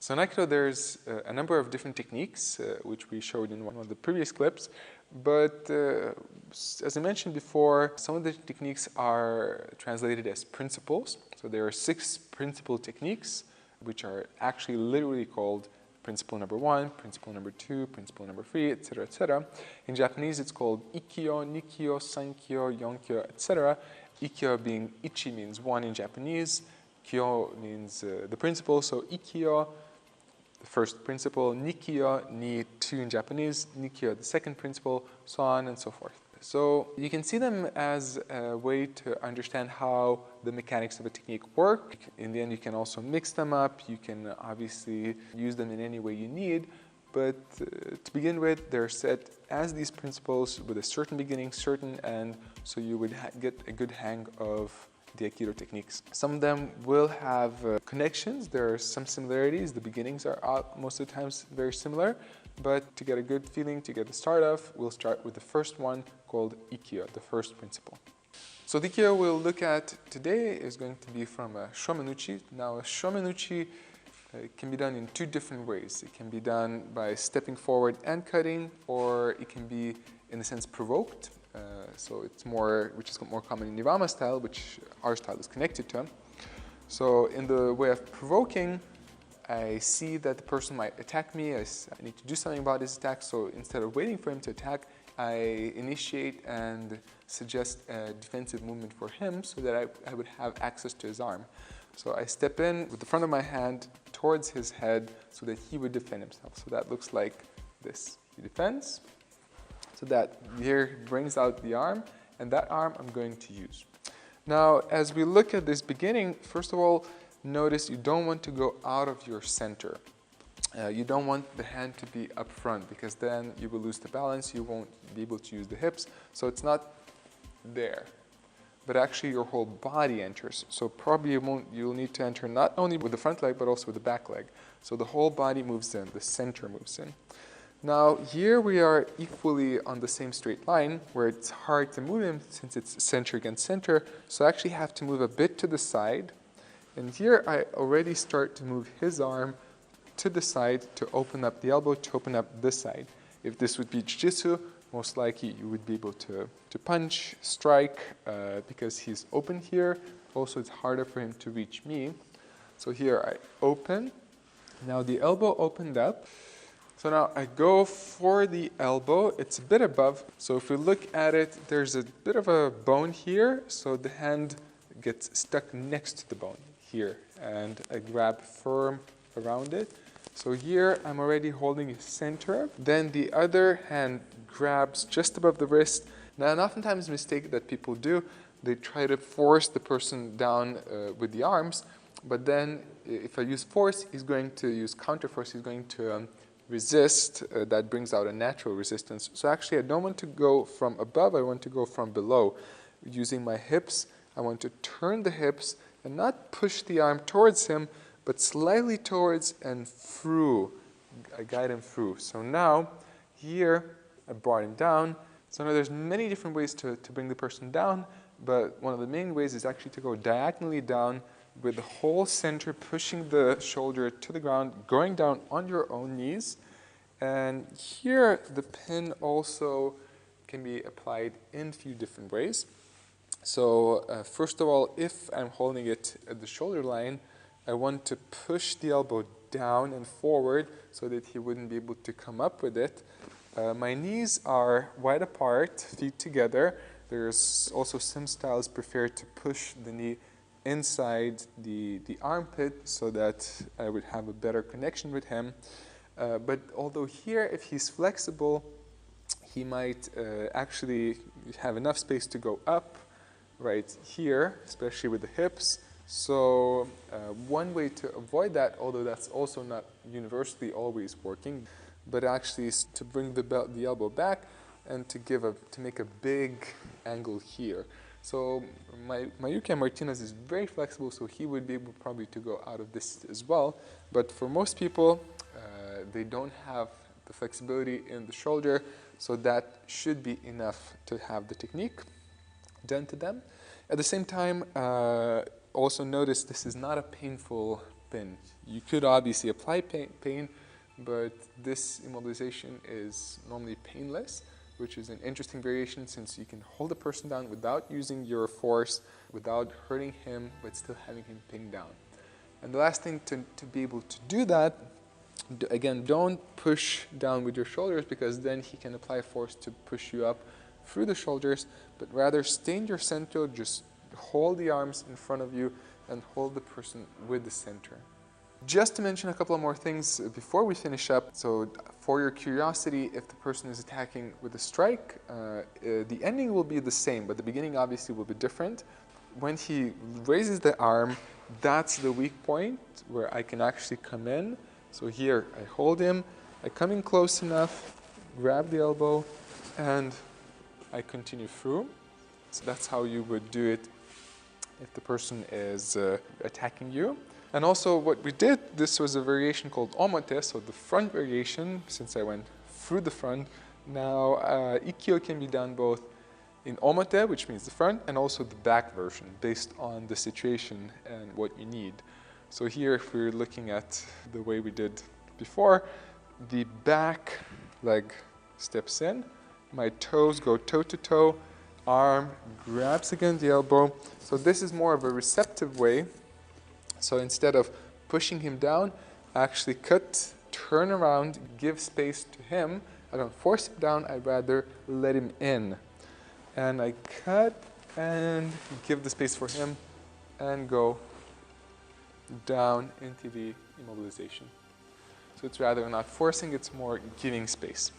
So in Aikido, there's a number of different techniques, which we showed in one of the previous clips. But as I mentioned before, some of the techniques are translated as principles. So there are 6 principal techniques, which are actually literally called principle number 1, principle number 2, principle number 3, etc., etc. In Japanese, it's called Ikkyo, Nikkyo, Sankyo, Yonkyo, etc. Ikkyo being ichi means 1 in Japanese. Kyo means the principle, so Ikkyo, the first principle, Nikkyo, ni 2 in Japanese, Nikkyo, the second principle, so on and so forth. So you can see them as a way to understand how the mechanics of a technique work. In the end, you can also mix them up. You can obviously use them in any way you need. But to begin with, they're set as these principles with a certain beginning, certain end, so you would get a good hang of the Aikido techniques. Some of them will have connections. There are some similarities. The beginnings are most of the times very similar. But to get a good feeling, to get the start off, we'll start with the first one called Ikkyo, the first principle. So the Ikkyo we'll look at today is going to be from a shomenuchi. Now a shomenuchi can be done in 2 different ways. It can be done by stepping forward and cutting, or it can be, in a sense, provoked. So it's more, which is more common in Nirvana style, which our style is connected to. So in the way of provoking, I see that the person might attack me. I need to do something about his attack. So instead of waiting for him to attack, I initiate and suggest a defensive movement for him so that I would have access to his arm. So I step in with the front of my hand towards his head so that he would defend himself. So that looks like this. He defends. So that here brings out the arm, and that arm I'm going to use. Now, as we look at this beginning, first of all, notice you don't want to go out of your center. You don't want the hand to be up front, because then you will lose the balance. You won't be able to use the hips. So it's not there, but actually your whole body enters. So probably you'll need to enter not only with the front leg, but also with the back leg. So the whole body moves in, the center moves in. Now here we are equally on the same straight line, where it's hard to move him since it's center against center. So I actually have to move a bit to the side. And here I already start to move his arm to the side to open up the elbow, to open up this side. If this would be jiu-jitsu, most likely you would be able to punch, strike, because he's open here. Also, it's harder for him to reach me. So here I open. Now the elbow opened up. So now I go for the elbow. It's a bit above. So if we look at it, there's a bit of a bone here. So the hand gets stuck next to the bone here. And I grab firm around it. So here I'm already holding his center. Then the other hand grabs just above the wrist. Now, and oftentimes a mistake that people do, they try to force the person down with the arms. But then if I use force, he's going to use counter force. He's going to resist. That brings out a natural resistance. So actually I don't want to go from above. I want to go from below. Using my hips, I want to turn the hips and not push the arm towards him, but slightly towards and through. I guide him through. So now, here, I brought him down. So now there's many different ways to bring the person down, but one of the main ways is actually to go diagonally down with the whole center pushing the shoulder to the ground, going down on your own knees. And here, the pin also can be applied in a few different ways. So first of all, if I'm holding it at the shoulder line, I want to push the elbow down and forward so that he wouldn't be able to come up with it. My knees are wide apart, feet together. There's also some styles prefer to push the knee inside the armpit so that I would have a better connection with him. But although here, if he's flexible, he might actually have enough space to go up right here, especially with the hips. So one way to avoid that, although that's also not universally always working, but actually is to bring the elbow back and to make a big angle here. So Mayuki Martinez is very flexible, so he would be able probably to go out of this as well. But for most people, they don't have the flexibility in the shoulder, so that should be enough to have the technique done to them. At the same time, also notice this is not a painful pin. You could obviously apply pain, but this immobilization is normally painless, which is an interesting variation since you can hold a person down without using your force, without hurting him, but still having him pinned down. And the last thing to be able to do that, again, don't push down with your shoulders because then he can apply force to push you up through the shoulders, but rather stay in your center, just hold the arms in front of you and hold the person with the center. Just to mention a couple of more things before we finish up. So for your curiosity, if the person is attacking with a strike, the ending will be the same, but the beginning obviously will be different. When he raises the arm, that's the weak point where I can actually come in. So here I hold him, I come in close enough, grab the elbow, and I continue through. So that's how you would do it if the person is attacking you. And also what we did, this was a variation called omote, so the front variation, since I went through the front. Now Ikkyo can be done both in omote, which means the front, and also the back version, based on the situation and what you need. So here, if we're looking at the way we did before, the back leg steps in, my toes go toe to toe, arm grabs against the elbow. So this is more of a receptive way. So instead of pushing him down, I actually cut, turn around, give space to him. I don't force him down, I rather let him in. And I cut and give the space for him and go down into the immobilization. So it's rather not forcing, it's more giving space.